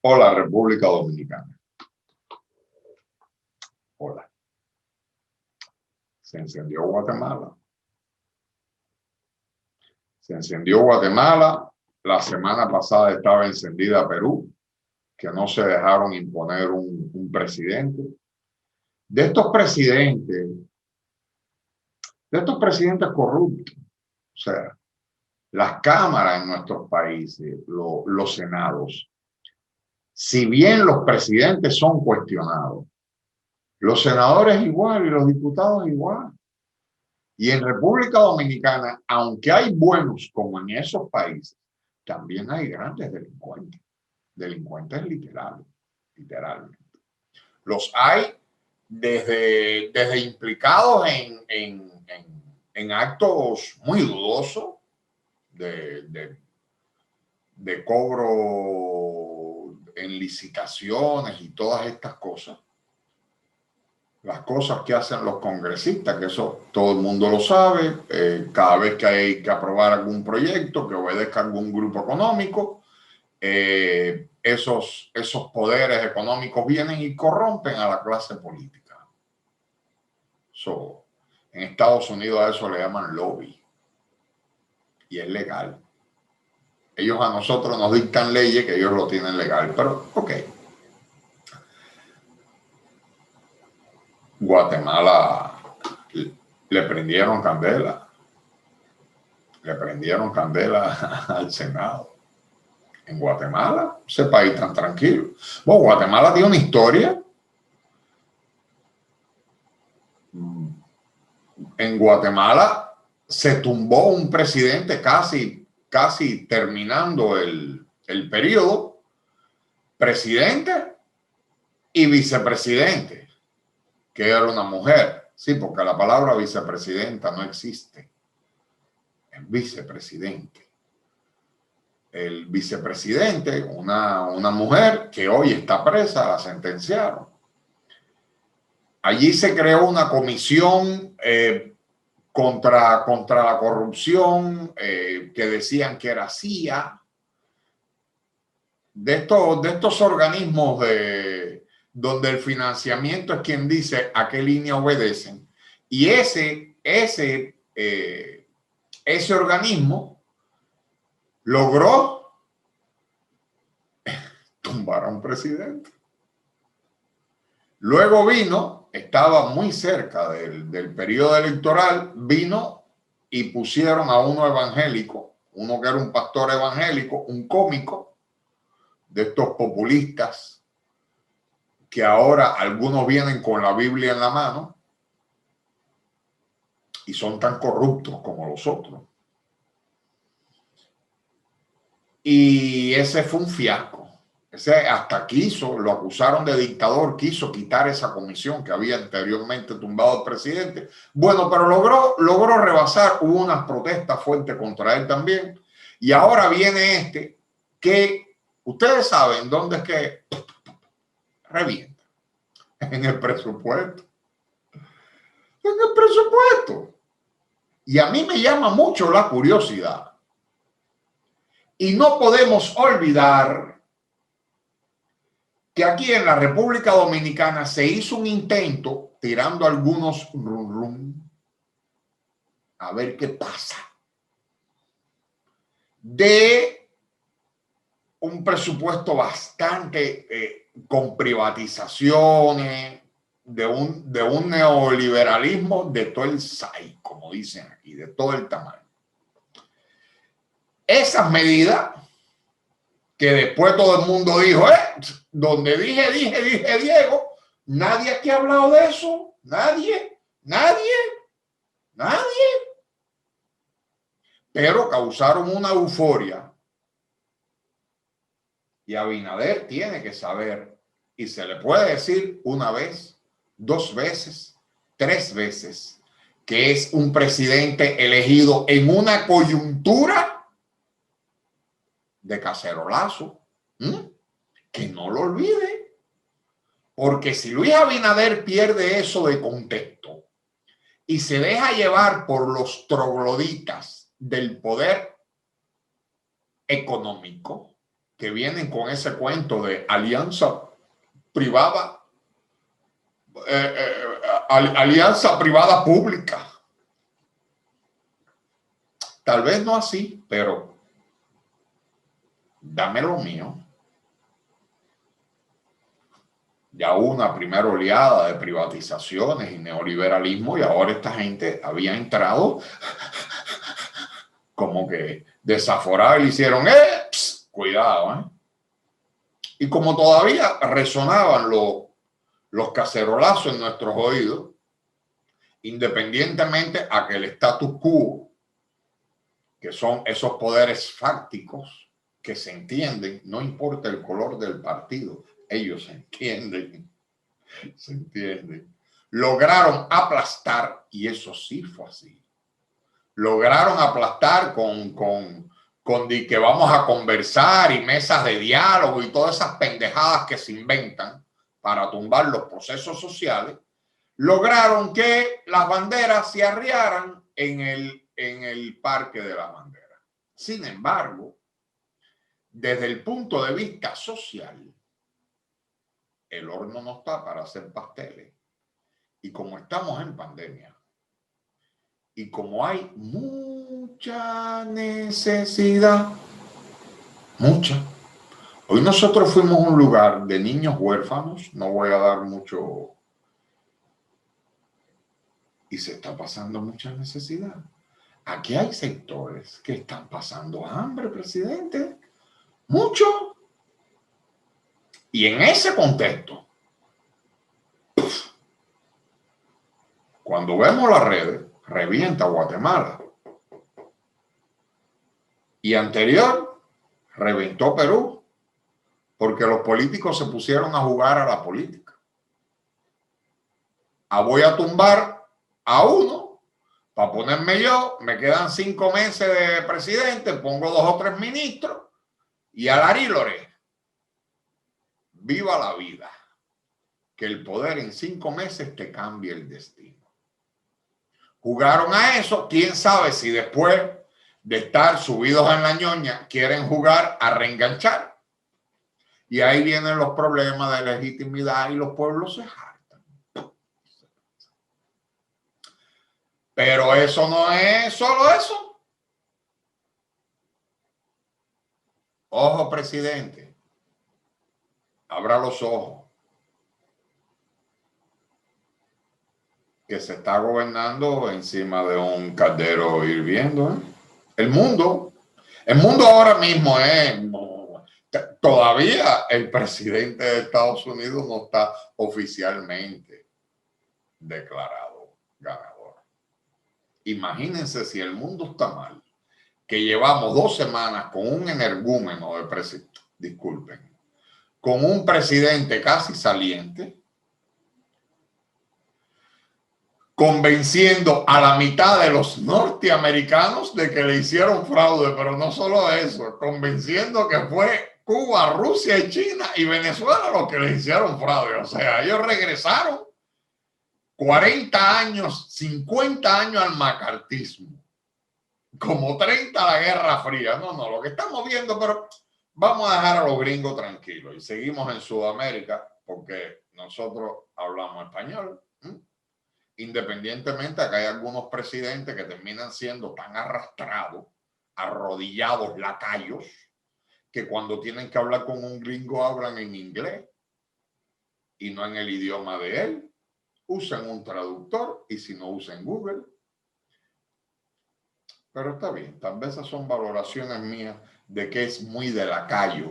Hola, República Dominicana. Hola. Se encendió Guatemala. Se encendió Guatemala. La semana pasada estaba encendida Perú, que no se dejaron imponer un presidente. De estos presidentes corruptos, o sea, las cámaras en nuestros países, los senados, si bien los presidentes son cuestionados, los senadores igual y los diputados igual. Y en República Dominicana, aunque hay buenos como en esos países, también hay grandes delincuentes. Delincuentes literalmente. Los hay desde implicados en actos muy dudosos de cobro en licitaciones y todas estas cosas. Las cosas que hacen los congresistas, que eso todo el mundo lo sabe, cada vez que hay que aprobar algún proyecto que obedezca a algún grupo económico, esos poderes económicos vienen y corrompen a la clase política. En Estados Unidos a eso le llaman lobby y es legal. Ellos a nosotros nos dictan leyes que ellos lo tienen legal, pero ok. Guatemala le prendieron candela. Le prendieron candela al Senado. En Guatemala, ese país tan tranquilo. Bueno, Guatemala tiene una historia. En Guatemala se tumbó un presidente casi terminando el periodo, presidente y vicepresidente, que era una mujer. Sí, porque la palabra vicepresidenta no existe. Es vicepresidente. El vicepresidente, una mujer que hoy está presa, la sentenciaron. Allí se creó una comisión contra la corrupción, que decían que era CIA, de estos organismos donde el financiamiento es quien dice a qué línea obedecen. Y ese organismo logró tumbar a un presidente. Luego estaba muy cerca del periodo electoral, vino y pusieron a uno evangélico, uno que era un pastor evangélico, un cómico, de estos populistas, que ahora algunos vienen con la Biblia en la mano y son tan corruptos como los otros. Y ese fue un fiasco. Ese hasta lo acusaron de dictador, quiso quitar esa comisión que había anteriormente tumbado al presidente. Bueno, pero logró rebasar, hubo unas protestas fuertes contra él también. Y ahora viene que ustedes saben dónde es que revienta. En el presupuesto. En el presupuesto. Y a mí me llama mucho la curiosidad. Y no podemos olvidar que aquí en la República Dominicana se hizo un intento tirando algunos a ver qué pasa, de un presupuesto bastante con privatizaciones, de un neoliberalismo de todo el SAI, como dicen aquí, de todo el tamaño. Esas medidas que después todo el mundo dijo, donde dije Diego, nadie aquí ha hablado de eso, nadie. Pero causaron una euforia y Abinader tiene que saber, y se le puede decir una vez, 2 veces, 3 veces, que es un presidente elegido en una coyuntura de cacerolazo, que no lo olvide, porque si Luis Abinader pierde eso de contexto y se deja llevar por los trogloditas del poder económico, que vienen con ese cuento de alianza privada, alianza privada pública. Tal vez no así, pero dame lo mío. Ya hubo una primera oleada de privatizaciones y neoliberalismo y ahora esta gente había entrado como que desaforado y le hicieron, cuidado, Y como todavía resonaban los cacerolazos en nuestros oídos, independientemente a que el status quo, que son esos poderes fácticos que se entienden, no importa el color del partido, ellos se entienden, lograron aplastar, y eso sí fue así, lograron aplastar con que vamos a conversar y mesas de diálogo y todas esas pendejadas que se inventan para tumbar los procesos sociales, lograron que las banderas se arriaran en el Parque de la Bandera. Sin embargo, desde el punto de vista social, el horno no está para hacer pasteles. Y como estamos en pandemia, y como hay mucha necesidad, hoy nosotros fuimos a un lugar de niños huérfanos, no voy a dar mucho, y se está pasando mucha necesidad. Aquí hay sectores que están pasando hambre, presidente, mucho. Y en ese contexto, cuando vemos las redes, revienta Guatemala. Y anterior, reventó Perú, porque los políticos se pusieron a jugar a la política. Voy a tumbar a uno para ponerme yo, me quedan 5 meses de presidente, pongo 2 o 3 ministros y a Larílore. Viva la vida. Que el poder en 5 meses te cambie el destino. Jugaron a eso, quién sabe si después de estar subidos en la ñoña quieren jugar a reenganchar. Y ahí vienen los problemas de legitimidad y los pueblos se hartan. Pero eso no es solo eso. Ojo, presidente. Abra los ojos. Que se está gobernando encima de un caldero hirviendo. El mundo ahora mismo todavía el presidente de Estados Unidos no está oficialmente declarado ganador. Imagínense si el mundo está mal, que llevamos 2 semanas con un energúmeno de presidente, disculpen, con un presidente casi saliente, convenciendo a la mitad de los norteamericanos de que le hicieron fraude, pero no solo eso, convenciendo que fue Cuba, Rusia y China y Venezuela los que le hicieron fraude. O sea, ellos regresaron 40 años, 50 años al macartismo, como 30 a la Guerra Fría. No, lo que estamos viendo, pero vamos a dejar a los gringos tranquilos y seguimos en Sudamérica porque nosotros hablamos español. Independientemente de que hay algunos presidentes que terminan siendo tan arrastrados, arrodillados, lacayos, que cuando tienen que hablar con un gringo hablan en inglés y no en el idioma de él. Usan un traductor y si no usan Google. Pero está bien, tal vez esas son valoraciones mías de que es muy de lacayo,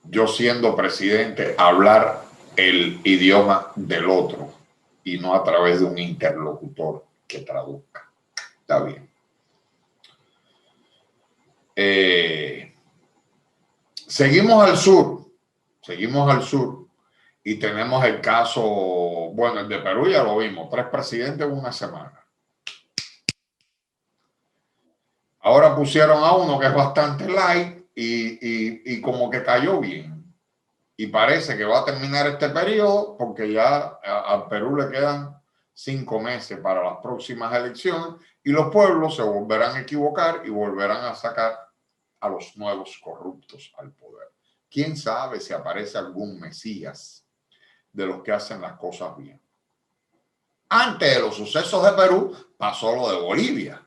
yo siendo presidente, hablar el idioma del otro y no a través de un interlocutor que traduzca. Está bien. Seguimos al sur y tenemos el caso, bueno, el de Perú ya lo vimos, 3 presidentes en una semana. Ahora pusieron a uno que es bastante light y como que cayó bien. Y parece que va a terminar este periodo porque ya al Perú le quedan 5 meses para las próximas elecciones y los pueblos se volverán a equivocar y volverán a sacar a los nuevos corruptos al poder. ¿Quién sabe si aparece algún Mesías de los que hacen las cosas bien? Antes de los sucesos de Perú, pasó lo de Bolivia.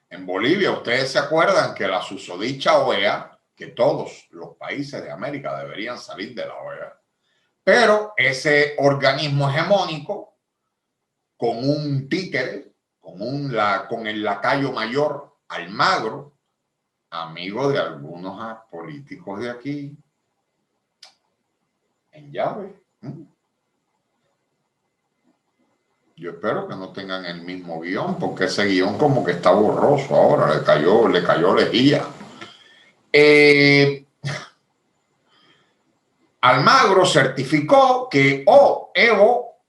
En Bolivia, ustedes se acuerdan que la susodicha OEA, que todos los países de América deberían salir de la OEA, pero ese organismo hegemónico, con un títere, con el lacayo mayor Almagro, amigo de algunos políticos de aquí, en llave. Yo espero que no tengan el mismo guión, porque ese guión como que está borroso ahora, le cayó lejía. Almagro certificó que Evo,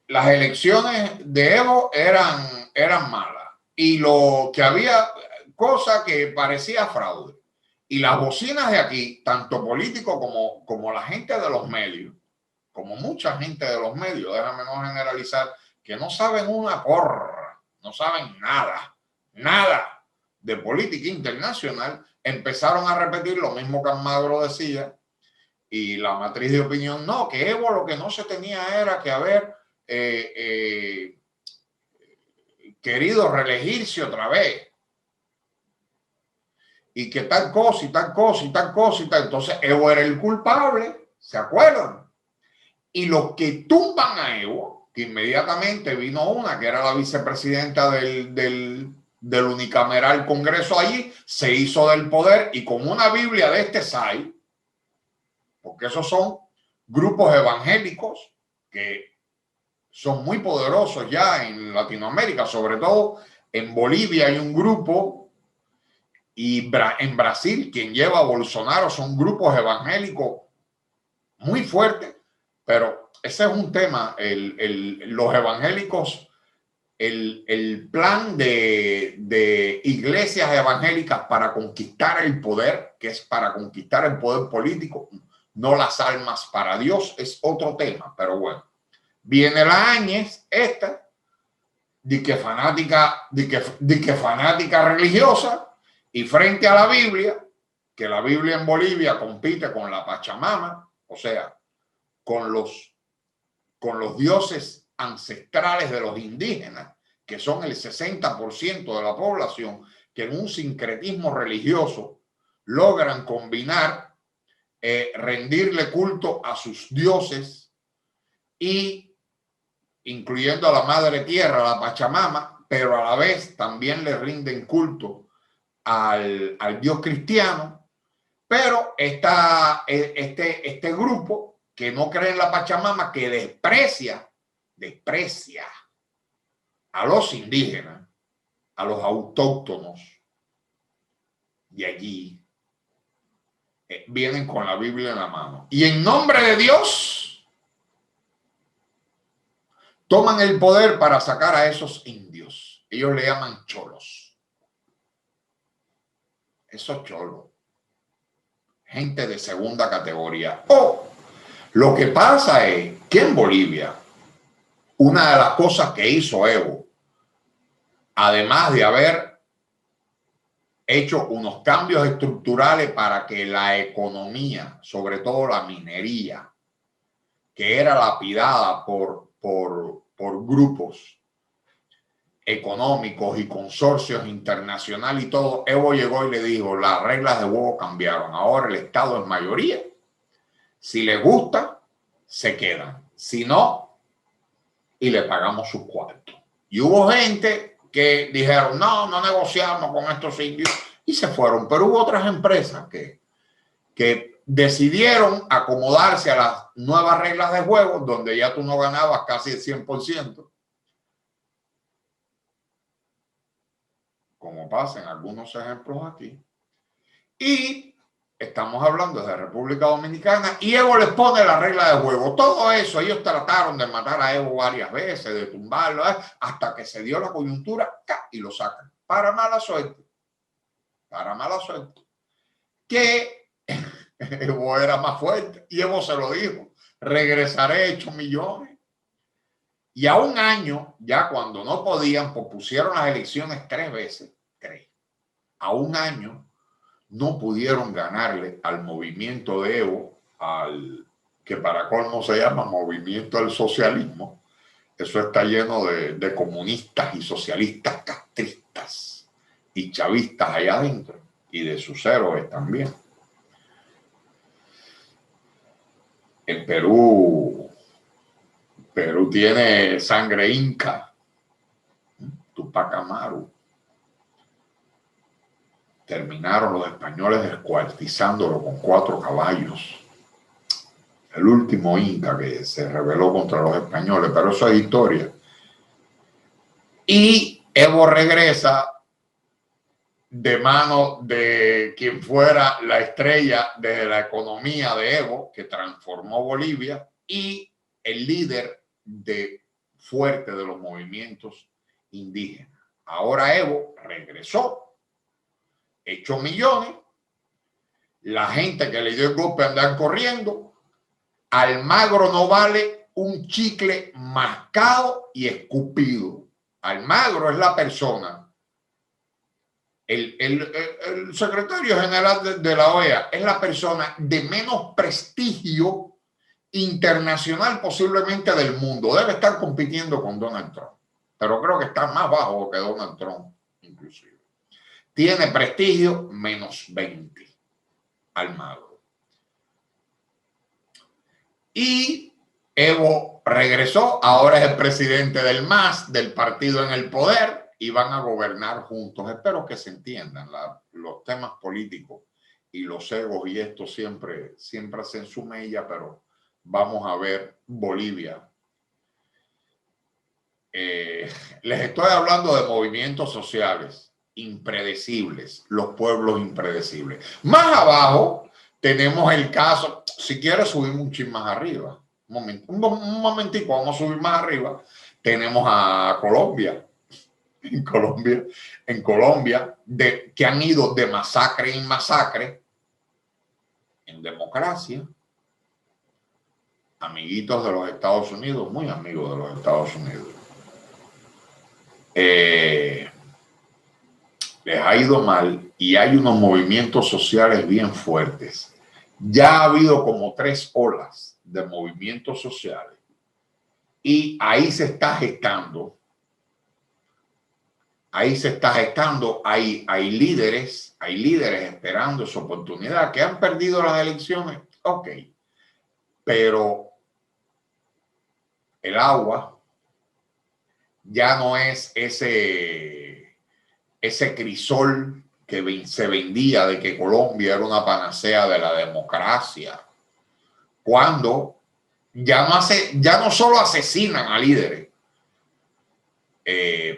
las elecciones de Evo eran malas y lo que había cosa que parecía fraude. Y las bocinas de aquí, tanto políticos como la gente de los medios, como mucha gente de los medios, déjame no generalizar, que no saben una porra, no saben nada de política internacional, empezaron a repetir lo mismo que Almagro decía, y la matriz de opinión, no, que Evo lo que no se tenía era que haber querido reelegirse otra vez, y que tal cosa y tal cosa y tal cosa y tal. Entonces Evo era el culpable, ¿se acuerdan? Y los que tumban a Evo, que inmediatamente vino una, que era la vicepresidenta del unicameral Congreso allí, se hizo del poder y con una Biblia de este size, porque esos son grupos evangélicos que son muy poderosos ya en Latinoamérica, sobre todo en Bolivia hay un grupo y en Brasil quien lleva a Bolsonaro son grupos evangélicos muy fuertes, pero ese es un tema, los evangélicos, el plan de iglesias evangélicas para conquistar el poder, que es para conquistar el poder político, no las almas para Dios, es otro tema, pero bueno. Viene la Áñez, esta, de que fanática religiosa, y frente a la Biblia, que la Biblia en Bolivia compite con la Pachamama, o sea, con los dioses ancestrales de los indígenas, que son el 60% de la población, que en un sincretismo religioso logran combinar, rendirle culto a sus dioses y incluyendo a la madre tierra, la Pachamama, pero a la vez también le rinden culto al dios cristiano. Pero este grupo que no cree en la Pachamama, que desprecia a los indígenas, a los autóctonos de allí, vienen con la Biblia en la mano. Y en nombre de Dios, toman el poder para sacar a esos indios. Ellos le llaman cholos. Esos cholos. Gente de segunda categoría. Lo que pasa es que en Bolivia, una de las cosas que hizo Evo, además de haber hecho unos cambios estructurales para que la economía, sobre todo la minería, que era lapidada por grupos económicos y consorcios internacionales y todo, Evo llegó y le dijo, las reglas de juego cambiaron, ahora el Estado es mayoría, si les gusta, se quedan, si no, y le pagamos sus cuartos. Y hubo gente que dijeron, no negociamos con estos indios, y se fueron, pero hubo otras empresas que decidieron acomodarse a las nuevas reglas de juego, donde ya tú no ganabas casi el 100%, como pasa en algunos ejemplos aquí. Y estamos hablando de República Dominicana y Evo les pone la regla de juego. Todo eso, ellos trataron de matar a Evo varias veces, de tumbarlo, hasta que se dio la coyuntura y lo sacan. Para mala suerte, que Evo era más fuerte y Evo se lo dijo, regresaré hecho millones. Y a un año, ya cuando no podían, pues pusieron las elecciones 3 veces, a un año, no pudieron ganarle al movimiento de Evo, que para colmo se llama Movimiento del Socialismo. Eso está lleno de comunistas y socialistas castristas y chavistas allá adentro, y de sus héroes también. En Perú tiene sangre inca, Tupac Amaru. Terminaron los españoles descuartizándolo con 4 caballos. El último inca que se rebeló contra los españoles, pero eso es historia. Y Evo regresa de mano de quien fuera la estrella de la economía de Evo, que transformó Bolivia, y el líder fuerte de los movimientos indígenas. Ahora Evo regresó, echó millones, la gente que le dio el golpe andan corriendo. Almagro no vale un chicle mascado y escupido. Almagro es la persona, el secretario general de la OEA es la persona de menos prestigio internacional posiblemente del mundo. Debe estar compitiendo con Donald Trump, pero creo que está más bajo que Donald Trump inclusive. Tiene prestigio menos 20, Almagro. Y Evo regresó, ahora es el presidente del MAS, del partido en el poder, y van a gobernar juntos. Espero que se entiendan los temas políticos y los egos, y esto siempre hacen su mella, pero vamos a ver Bolivia. Les estoy hablando de movimientos sociales impredecibles, los pueblos impredecibles. Más abajo tenemos el caso, si quieres subimos un chin más arriba, un momentico, vamos a subir más arriba. Tenemos a Colombia. En Colombia, que han ido de masacre en masacre en democracia. Amiguitos de los Estados Unidos, muy amigos de los Estados Unidos. Les ha ido mal y hay unos movimientos sociales bien fuertes. Ya ha habido como 3 olas de movimientos sociales y ahí se está gestando. Hay líderes esperando su oportunidad, que han perdido las elecciones, ok, pero el agua ya no es ese crisol que se vendía de que Colombia era una panacea de la democracia, cuando ya no solo asesinan a líderes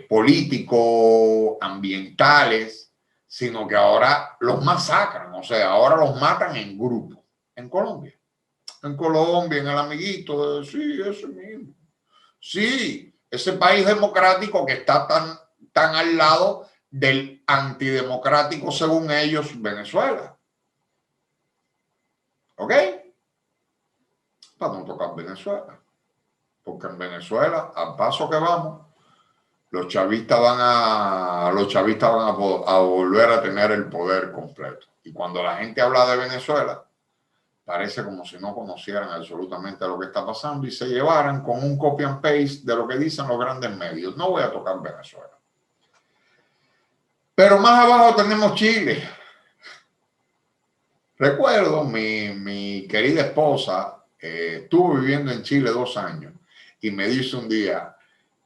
políticos, ambientales, sino que ahora los masacran, o sea, ahora los matan en grupo. En Colombia, en el amiguito, sí, ese mismo. Sí, ese país democrático que está tan al lado del antidemocrático, según ellos, Venezuela. ¿Ok? Para no tocar Venezuela. Porque en Venezuela, al paso que vamos, los chavistas van a volver a tener el poder completo. Y cuando la gente habla de Venezuela, parece como si no conocieran absolutamente lo que está pasando y se llevaran con un copy and paste de lo que dicen los grandes medios. No voy a tocar Venezuela. Pero más abajo tenemos Chile. Recuerdo, mi querida esposa estuvo viviendo en Chile 2 años y me dice un día,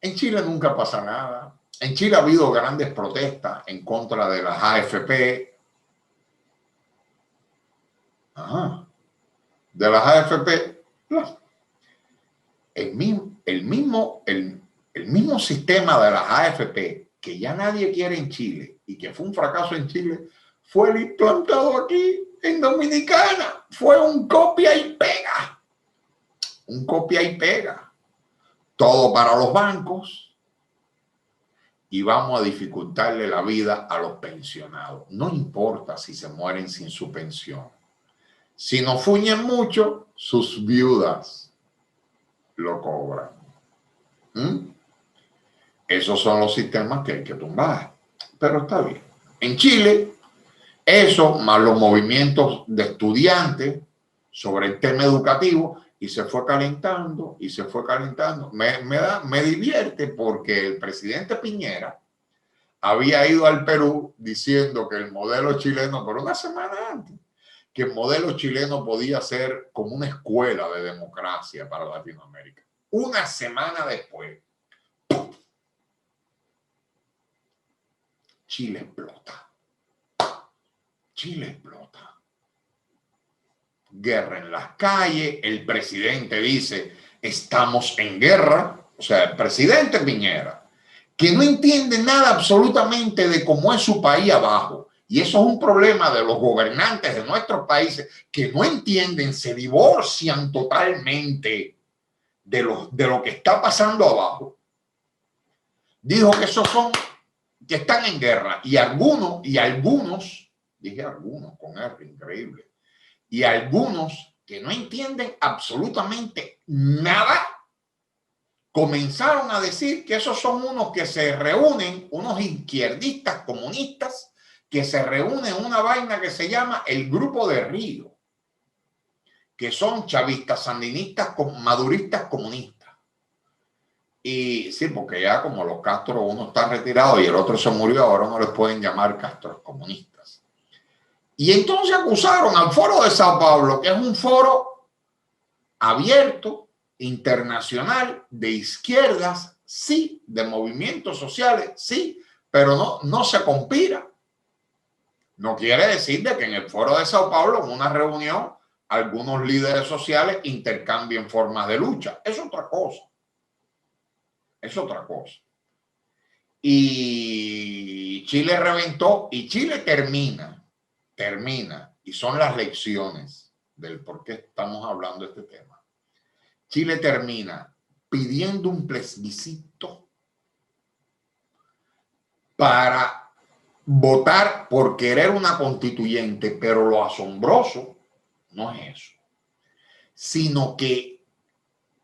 en Chile nunca pasa nada. En Chile ha habido grandes protestas en contra de las AFP. Ajá. De las AFP. No. El mismo sistema de las AFP que ya nadie quiere en Chile y que fue un fracaso en Chile, fue el implantado aquí en Dominicana. Fue un copia y pega. Un copia y pega. Todo para los bancos. Y vamos a dificultarle la vida a los pensionados. No importa si se mueren sin su pensión. Si no fuñen mucho, sus viudas lo cobran. Esos son los sistemas que hay que tumbar. Pero está bien. En Chile, Eso, más los movimientos de estudiantes sobre el tema educativo, y se fue calentando y se fue calentando. Me divierte porque el presidente Piñera había ido al Perú diciendo que el modelo chileno, por una semana antes, que el modelo chileno podía ser como una escuela de democracia para Latinoamérica. Una semana después, Chile explota. Chile explota. Guerra en las calles, el presidente dice, estamos en guerra, o sea, el presidente Piñera, que no entiende nada absolutamente de cómo es su país abajo, y eso es un problema de los gobernantes de nuestros países, que no entienden, se divorcian totalmente de lo que está pasando abajo. Dijo que esos son, que están en guerra, y algunos, dije algunos con R, increíble, y algunos que no entienden absolutamente nada, comenzaron a decir que esos son unos que se reúnen, unos izquierdistas comunistas, que se reúnen en una vaina que se llama el Grupo de Río, que son chavistas, sandinistas, maduristas, comunistas. Y sí, porque ya como los Castro, uno está retirado y el otro se murió, ahora no les pueden llamar Castros comunistas. Y entonces acusaron al Foro de Sao Paulo, que es un foro abierto, internacional, de izquierdas, sí, de movimientos sociales, sí, pero no se conspira. No quiere decir de que en el Foro de Sao Paulo, en una reunión, algunos líderes sociales intercambien formas de lucha. Es otra cosa. Es otra cosa. Y Chile reventó y Chile termina, y son las lecciones del por qué estamos hablando de este tema. Chile termina pidiendo un plebiscito para votar por querer una constituyente, pero lo asombroso no es eso, sino que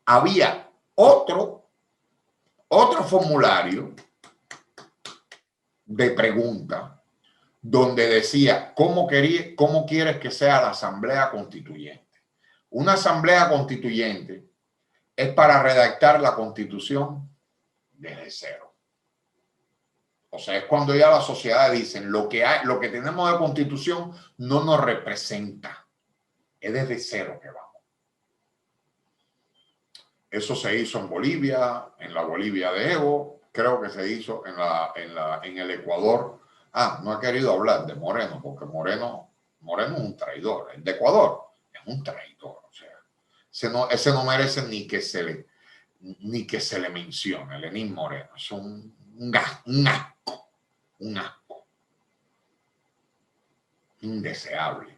había otro formulario de pregunta donde decía cómo quieres que sea la asamblea constituyente. Una asamblea constituyente es para redactar la constitución desde cero. O sea, es cuando ya las sociedades dicen lo que tenemos de constitución no nos representa. Es desde cero que vamos. Eso se hizo en Bolivia, en la Bolivia de Evo, creo que se hizo en el Ecuador. No he querido hablar de Moreno, porque Moreno es un traidor. El de Ecuador es un traidor. O sea, ese no merece ni que se le mencione. Lenín Moreno es un asco. Indeseable.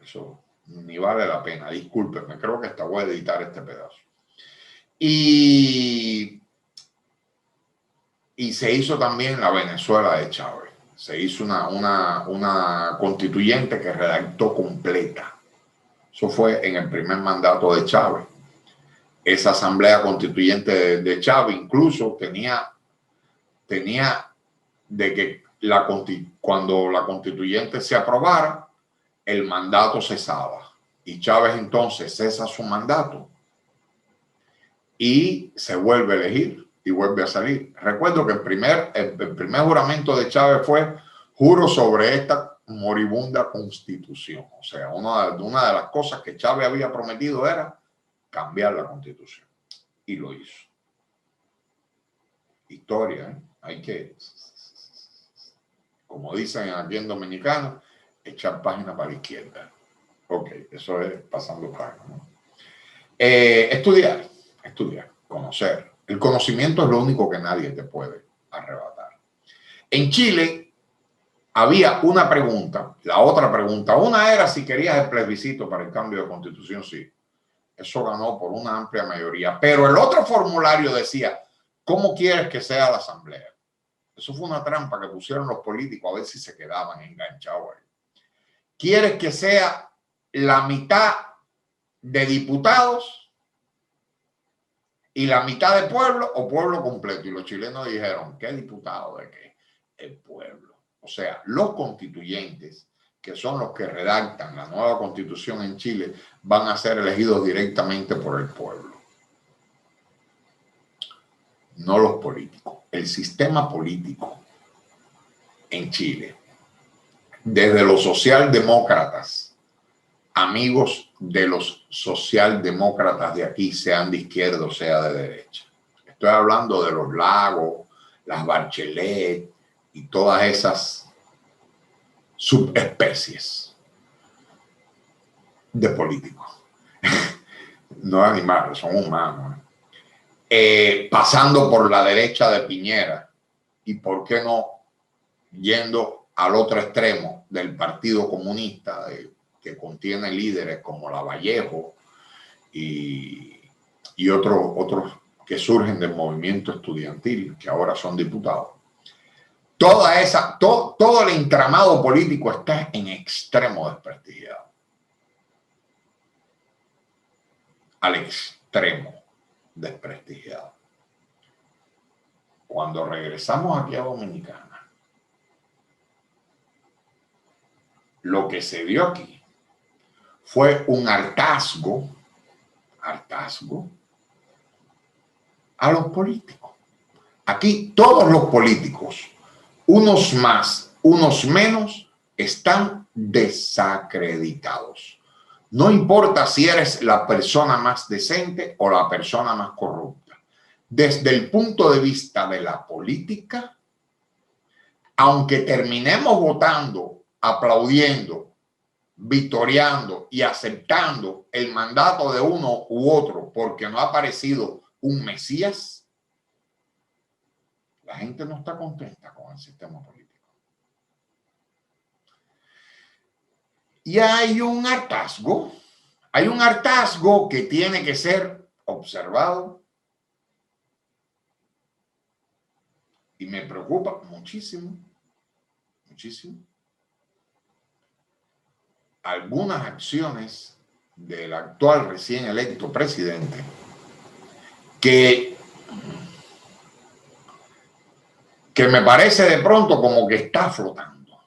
Eso ni vale la pena. Discúlpenme, creo que hasta voy a editar este pedazo. Y se hizo también la Venezuela de Chávez. Se hizo una constituyente que redactó completa. Eso fue en el primer mandato de Chávez. Esa asamblea constituyente de Chávez incluso tenía de que cuando la constituyente se aprobara, el mandato cesaba. Y Chávez entonces cesa su mandato y se vuelve a elegir y vuelve a salir. Recuerdo que el primer juramento de Chávez fue: juro sobre esta moribunda constitución. O sea, una de las cosas que Chávez había prometido era cambiar la constitución. Y lo hizo. Historia, ¿eh? Hay que, como dicen aquí en Dominicano, echar página para la izquierda. Ok, eso es pasando página, ¿no? Estudiar, conocer. El conocimiento es lo único que nadie te puede arrebatar. En Chile había una pregunta, la otra pregunta. Una era si querías el plebiscito para el cambio de constitución, sí. Eso ganó por una amplia mayoría. Pero el otro formulario decía, ¿cómo quieres que sea la asamblea? Eso fue una trampa que pusieron los políticos a ver si se quedaban enganchados ahí. ¿Quieres que sea la mitad de diputados y la mitad de pueblo o pueblo completo? Y los chilenos dijeron, ¿qué diputado de qué? El pueblo. o sea, los constituyentes, que son los que redactan la nueva constitución en Chile, van a ser elegidos directamente por el pueblo, no los políticos. El sistema político en Chile, desde los socialdemócratas, amigos de los socialdemócratas de aquí, sean de izquierda o sea de derecha. Estoy hablando de los Lagos, las Bachelet y todas esas subespecies de políticos. No animales, son humanos. Pasando por la derecha de Piñera y por qué no yendo al otro extremo del Partido Comunista, que contiene líderes como Lavallejo y otros que surgen del movimiento estudiantil, que ahora son diputados. Todo el entramado político está en extremo desprestigiado. Al extremo desprestigiado. Cuando regresamos aquí a Dominicana, lo que se dio aquí fue un hartazgo a los políticos. Aquí todos los políticos, unos más, unos menos, están desacreditados. No importa si eres la persona más decente o la persona más corrupta. Desde el punto de vista de la política, aunque terminemos votando, aplaudiendo, victoriando y aceptando el mandato de uno u otro porque no ha aparecido un Mesías, la gente no está contenta con el sistema político. Y hay un hartazgo que tiene que ser observado y me preocupa muchísimo, muchísimo. Algunas acciones del actual recién electo presidente que me parece de pronto como que está flotando.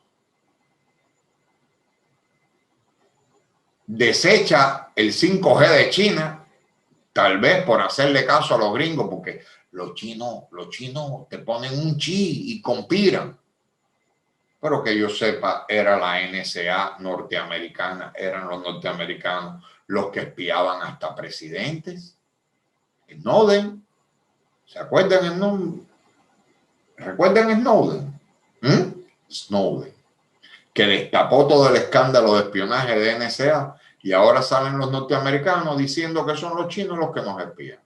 Desecha el 5G de China, tal vez por hacerle caso a los gringos, porque los chinos te ponen un chi y conspiran. Pero que yo sepa, era la NSA norteamericana, eran los norteamericanos los que espiaban hasta presidentes. Snowden, ¿se acuerdan el nombre? ¿Recuerdan Snowden? Snowden, que destapó todo el escándalo de espionaje de NSA y ahora salen los norteamericanos diciendo que son los chinos los que nos espían.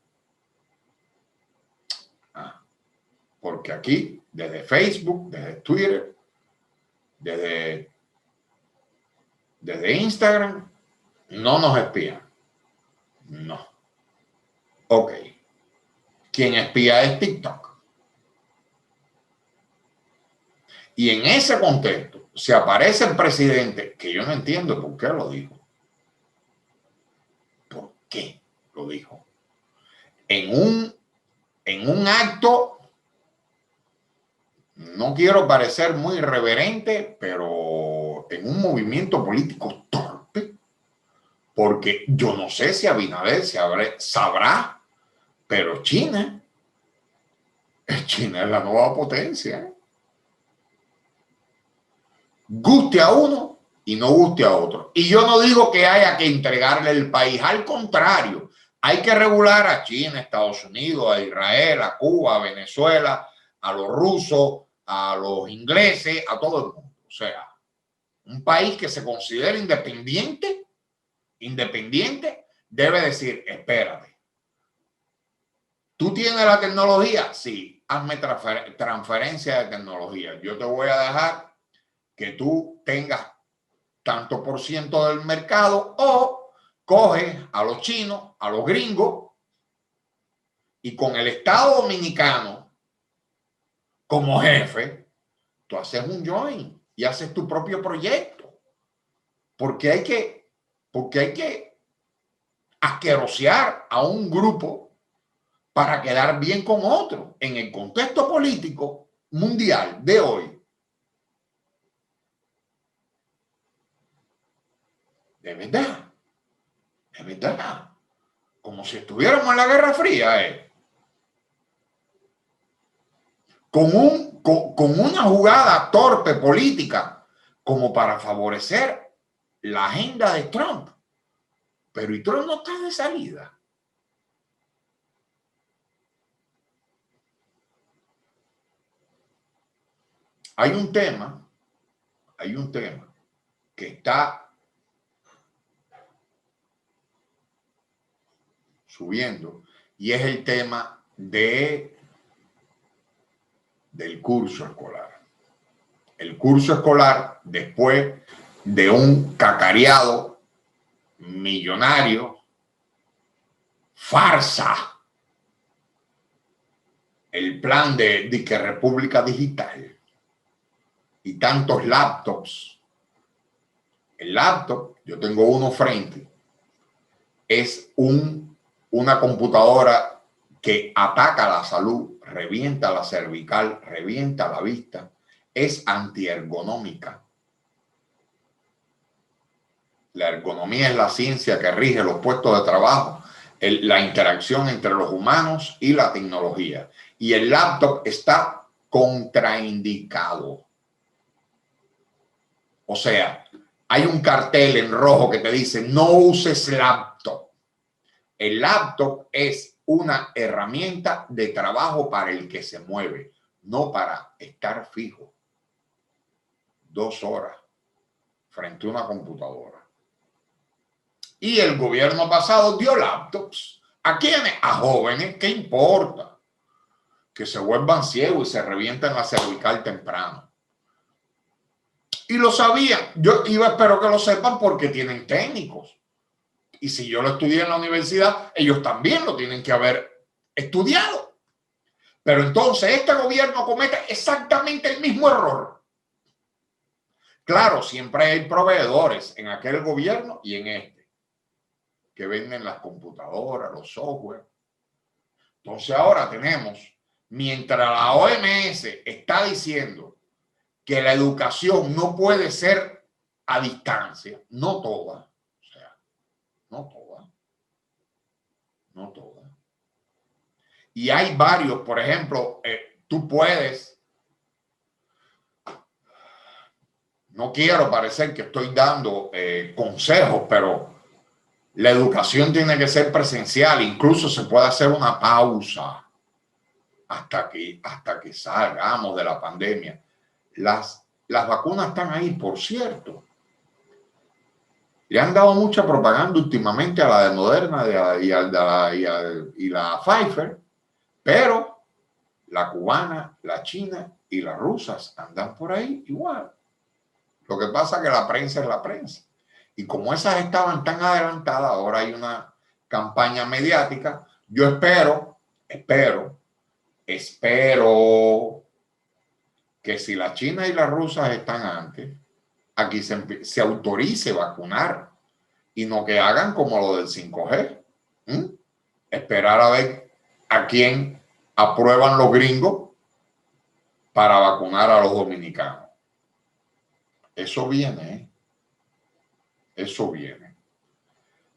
Porque aquí, desde Facebook, desde Twitter, desde Instagram, no nos espían. No. Ok. ¿Quién espía es TikTok? Y en ese contexto, se aparece el presidente, que yo no entiendo por qué lo dijo. ¿Por qué lo dijo? En un acto, no quiero parecer muy irreverente, pero en un movimiento político torpe, porque yo no sé si Abinader sabrá, pero China es la nueva potencia. Guste a uno y no guste a otro. Y yo no digo que haya que entregarle el país, al contrario, hay que regular a China, a Estados Unidos, a Israel, a Cuba, a Venezuela, a los rusos, a los ingleses, a todo el mundo. O sea, un país que se considere independiente debe decir, espérate, ¿tú tienes la tecnología? Sí, hazme transferencia de tecnología. Yo te voy a dejar que tú tengas tanto por ciento del mercado, o coges a los chinos, a los gringos, y con el Estado Dominicano como jefe, tú haces un joint y haces tu propio proyecto. Porque hay que asquerosear a un grupo para quedar bien con otro. En el contexto político mundial de hoy, De verdad. De verdad. Como si estuviéramos en la Guerra Fría, con una jugada torpe política como para favorecer la agenda de Trump. Pero y Trump no está de salida. Hay un tema que está subiendo y es el tema del curso escolar. El curso escolar, después de un cacareado millonario, farsa, el plan de que República Digital y tantos laptops. El laptop, yo tengo uno frente, es una computadora que ataca la salud, revienta la cervical, revienta la vista, es antiergonómica. La ergonomía es la ciencia que rige los puestos de trabajo, la interacción entre los humanos y la tecnología. Y el laptop está contraindicado. O sea, hay un cartel en rojo que te dice no uses laptop. El laptop es una herramienta de trabajo para el que se mueve, no para estar fijo 2 horas frente a una computadora. Y el gobierno pasado dio laptops. ¿A quiénes? A jóvenes. ¿Qué importa? Que se vuelvan ciegos y se revienten la cervical temprano. Y lo sabían. Yo espero que lo sepan porque tienen técnicos. Y si yo lo estudié en la universidad, ellos también lo tienen que haber estudiado. Pero entonces este gobierno comete exactamente el mismo error. Claro, siempre hay proveedores en aquel gobierno y en este, que venden las computadoras, los software. Entonces ahora tenemos, mientras la OMS está diciendo que la educación no puede ser a distancia, no toda, o sea, no toda, no toda. Y hay varios, por ejemplo, tú puedes, no quiero parecer que estoy dando consejos, pero la educación tiene que ser presencial, incluso se puede hacer una pausa hasta que salgamos de la pandemia. Las vacunas están ahí, por cierto. Le han dado mucha propaganda últimamente a la de Moderna y la Pfizer, pero la cubana, la china y las rusas andan por ahí igual. Lo que pasa es que la prensa es la prensa. Y como esas estaban tan adelantadas, ahora hay una campaña mediática. Yo espero que si la china y las rusas están antes, aquí se autorice vacunar y no que hagan como lo del 5G. Esperar a ver a quién aprueban los gringos para vacunar a los dominicanos. Eso viene, eso viene.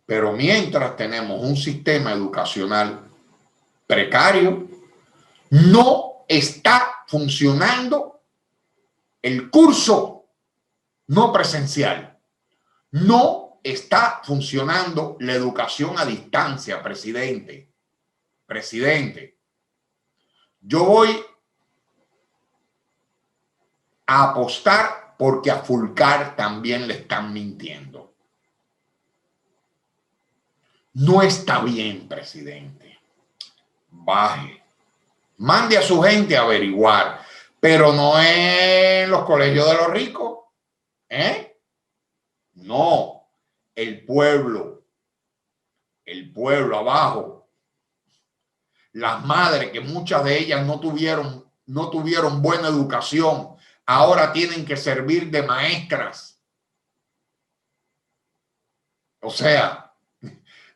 Pero mientras tenemos un sistema educacional precario, no está funcionando el curso no presencial. No está funcionando la educación a distancia, presidente. Presidente, yo voy a apostar porque a Fulcar también le están mintiendo. No está bien, presidente. Baje. Mande a su gente a averiguar, pero no en los colegios de los ricos. No, el pueblo abajo. Las madres, que muchas de ellas no tuvieron buena educación, ahora tienen que servir de maestras. O sea,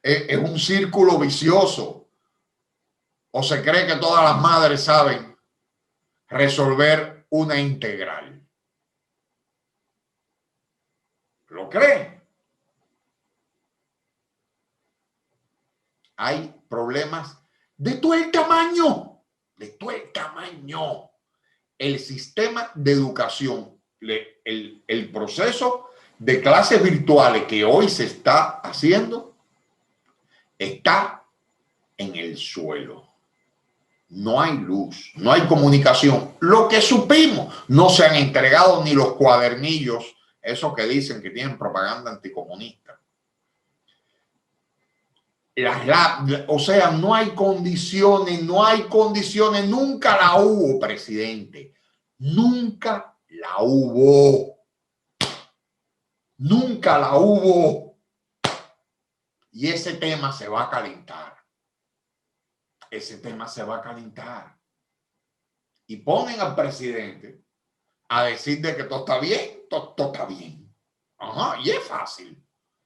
es un círculo vicioso. ¿O se cree que todas las madres saben resolver una integral? ¿Lo cree? hay problemas de todo el tamaño, de todo el tamaño. El sistema de educación, el proceso de clases virtuales que hoy se está haciendo, está en el suelo. No hay luz, no hay comunicación. Lo que supimos, no se han entregado ni los cuadernillos, esos que dicen que tienen propaganda anticomunista. O sea, no hay condiciones, nunca la hubo, presidente. Nunca la hubo. Nunca la hubo. Y ese tema se va a calentar. Ese tema se va a calentar. Y ponen al presidente a decir de que todo está bien, todo está bien. Ajá, y es fácil.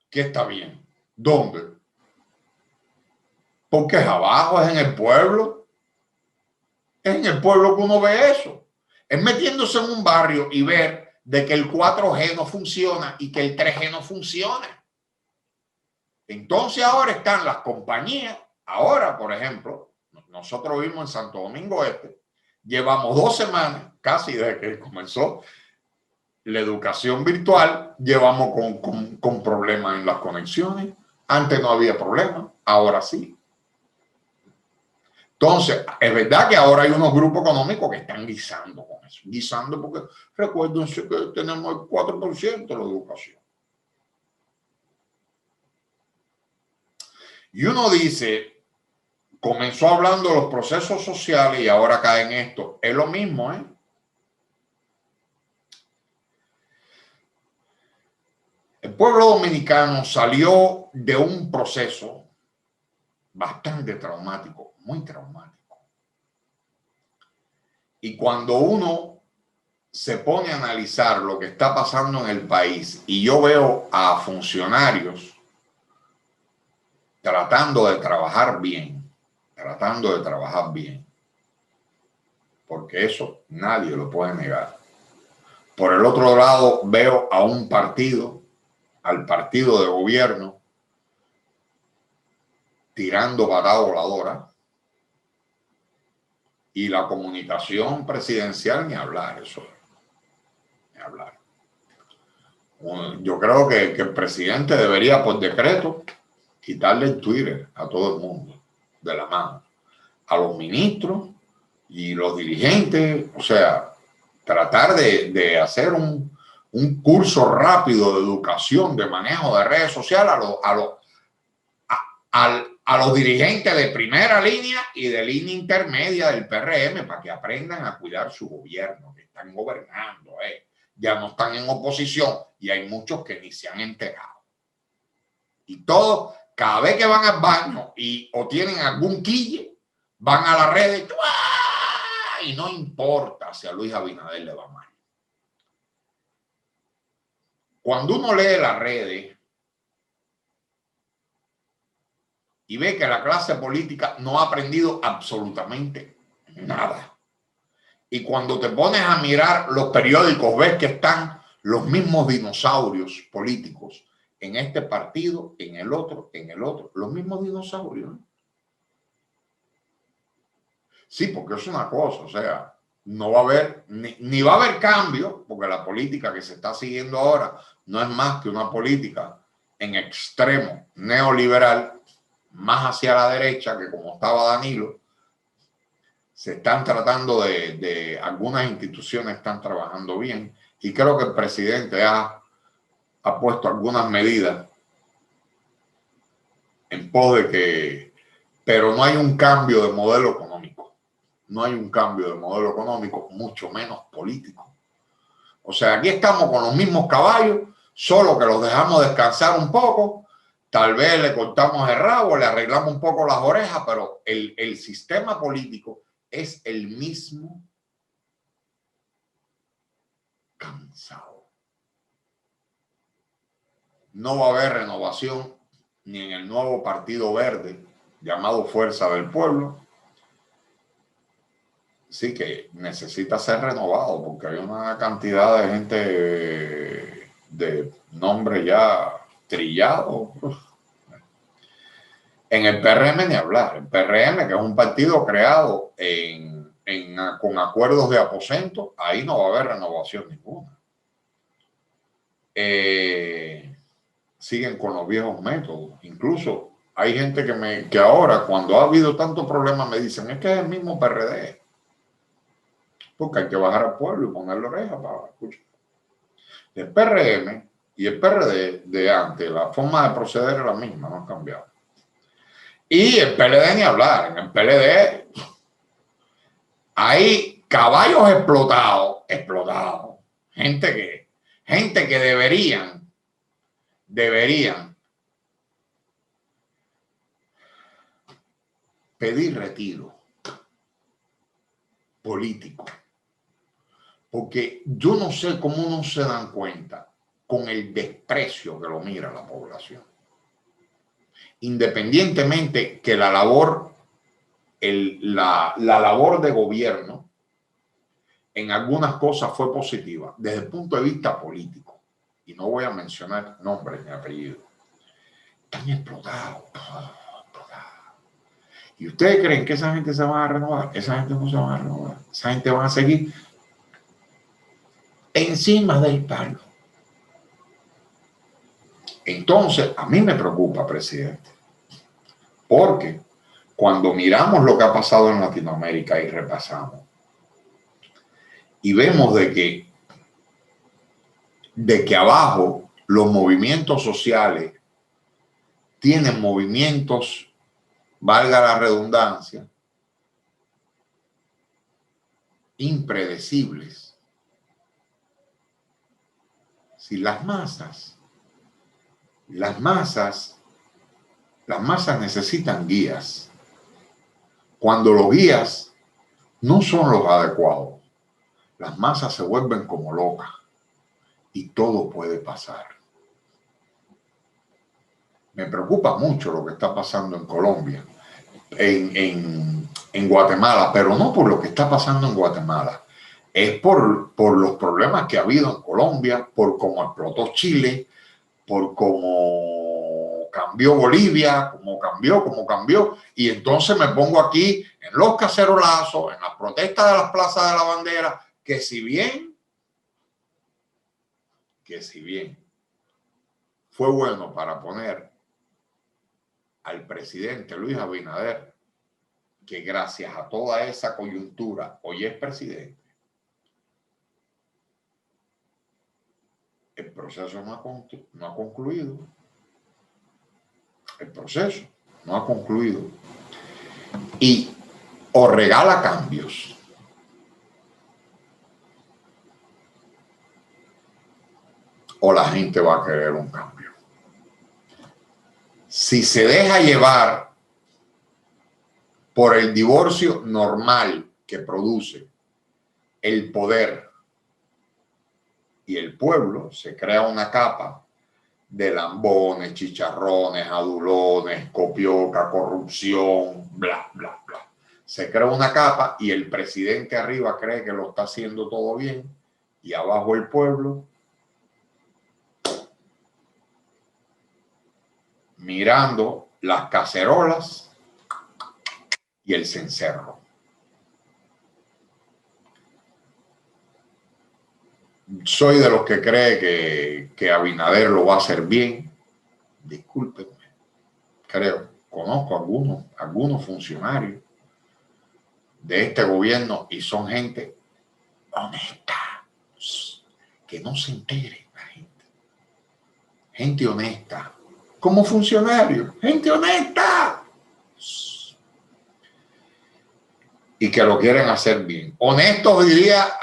¿Qué está bien? ¿Dónde? Porque es abajo, es en el pueblo. Es en el pueblo que uno ve eso. Es metiéndose en un barrio y ver de que el 4G no funciona y que el 3G no funciona. Entonces ahora están las compañías. Ahora, por ejemplo, nosotros vivimos en Santo Domingo Este. Llevamos 2 semanas, casi desde que comenzó la educación virtual, llevamos con problemas en las conexiones. Antes no había problema, ahora sí. Entonces, es verdad que ahora hay unos grupos económicos que están guisando con eso. Guisando porque recuérdense que tenemos el 4% de la educación. Y uno dice, comenzó hablando de los procesos sociales y ahora cae en esto. Es lo mismo, ¿eh? El pueblo dominicano salió de un proceso bastante traumático, muy traumático. Y cuando uno se pone a analizar lo que está pasando en el país y yo veo a funcionarios tratando de trabajar bien, porque eso nadie lo puede negar. Por el otro lado, veo a un partido, al partido de gobierno, tirando patada voladora, y la comunicación presidencial, ni hablar, eso, ni hablar. Yo creo que el presidente debería, por decreto, quitarle el Twitter a todo el mundo de la mano, a los ministros y los dirigentes, o sea, tratar de hacer un curso rápido de educación, de manejo de redes sociales a los dirigentes de primera línea y de línea intermedia del PRM para que aprendan a cuidar su gobierno, que están gobernando, ya no están en oposición y hay muchos que ni se han enterado. Y todos, cada vez que van al baño o tienen algún quille, van a las redes y no importa si a Luis Abinader le va mal. Cuando uno lee las redes y ve que la clase política no ha aprendido absolutamente nada. Y cuando te pones a mirar los periódicos, ves que están los mismos dinosaurios políticos en este partido, en el otro, los mismos dinosaurios. Sí, porque es una cosa, o sea, no va a haber, ni va a haber cambio, porque la política que se está siguiendo ahora no es más que una política en extremo neoliberal, más hacia la derecha, que como estaba Danilo, se están tratando de algunas instituciones están trabajando bien y creo que el presidente ha puesto algunas medidas en pos de que, pero no hay un cambio de modelo económico, no hay un cambio de modelo económico, mucho menos político. O sea, aquí estamos con los mismos caballos, solo que los dejamos descansar un poco, tal vez le cortamos el rabo, le arreglamos un poco las orejas, pero el sistema político es el mismo, cansado. No va a haber renovación ni en el nuevo Partido Verde llamado Fuerza del Pueblo. Sí que necesita ser renovado porque hay una cantidad de gente de nombre ya trillado. En el PRM ni hablar. El PRM, que es un partido creado con acuerdos de aposento, ahí no va a haber renovación ninguna. Siguen con los viejos métodos. Incluso hay gente que ahora, cuando ha habido tantos problemas, me dicen, es que es el mismo PRD. Porque hay que bajar al pueblo y ponerle oreja para escuchar. El PRM y el PRD de antes, la forma de proceder es la misma, no ha cambiado. Y el PLD ni hablar. En el PLD hay caballos explotados. Gente que deberían pedir retiro político. Porque yo no sé cómo no se dan cuenta con el desprecio que lo mira la población. Independientemente que la labor de gobierno en algunas cosas fue positiva desde el punto de vista político, y no voy a mencionar nombres ni apellidos, están explotados. ¿Y ustedes creen que esa gente se va a renovar? Esa gente no se va a renovar. Esa gente va a seguir encima del palo. Entonces, a mí me preocupa, presidente, porque cuando miramos lo que ha pasado en Latinoamérica y repasamos, y vemos de que abajo los movimientos sociales tienen movimientos, valga la redundancia, impredecibles. Si las masas necesitan guías. Cuando los guías no son los adecuados, las masas se vuelven como locas y todo puede pasar. Me preocupa mucho lo que está pasando en Colombia, en Guatemala, pero no por lo que está pasando en Guatemala. Es por los problemas que ha habido en Colombia, por cómo explotó Chile, por cómo cambió Bolivia, cómo cambió. Y entonces me pongo aquí en los cacerolazos, en las protestas de las plazas de la bandera, que si bien fue bueno para poner al presidente Luis Abinader, que gracias a toda esa coyuntura hoy es presidente, el proceso no ha concluido. El proceso no ha concluido. Y o regala cambios o la gente va a querer un cambio. Si se deja llevar por el divorcio normal que produce el poder y el pueblo, se crea una capa de lambones, chicharrones, adulones, copioca, corrupción, bla, bla, bla. Se crea una capa y el presidente arriba cree que lo está haciendo todo bien y abajo el pueblo mirando las cacerolas y el cencerro. Soy de los que cree que Abinader lo va a hacer bien. Discúlpenme. Conozco algunos funcionarios de este gobierno y son gente honesta, que no se entere la gente. Gente honesta. Como funcionario, gente honesta. Y que lo quieren hacer bien. Honestos diría,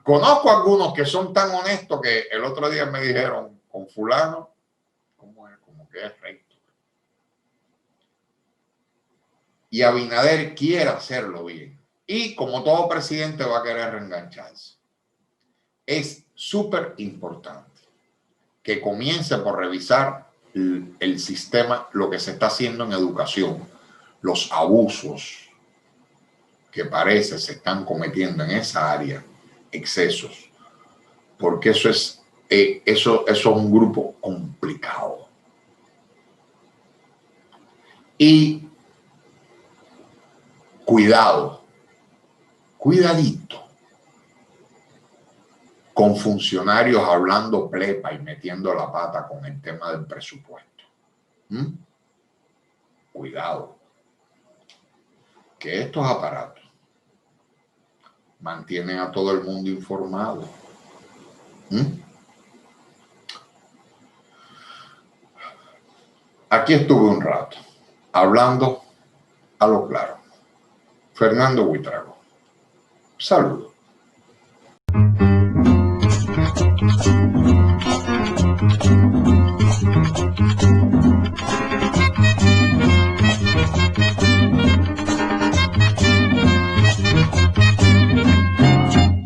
conozco algunos que son tan honestos que el otro día me dijeron, con fulano, ¿cómo es? Como que es recto. Y Abinader quiere hacerlo bien. Y como todo presidente va a querer reengancharse. Es súper importante que comience por revisar el sistema, lo que se está haciendo en educación, los abusos que parece se están cometiendo en esa área, excesos, porque eso es un grupo complicado. Y cuidado, cuidadito con funcionarios hablando plepa y metiendo la pata con el tema del presupuesto. Cuidado, que estos aparatos mantienen a todo el mundo informado. Aquí estuve un rato hablando a lo claro. Fernando Buitrago. Saludos.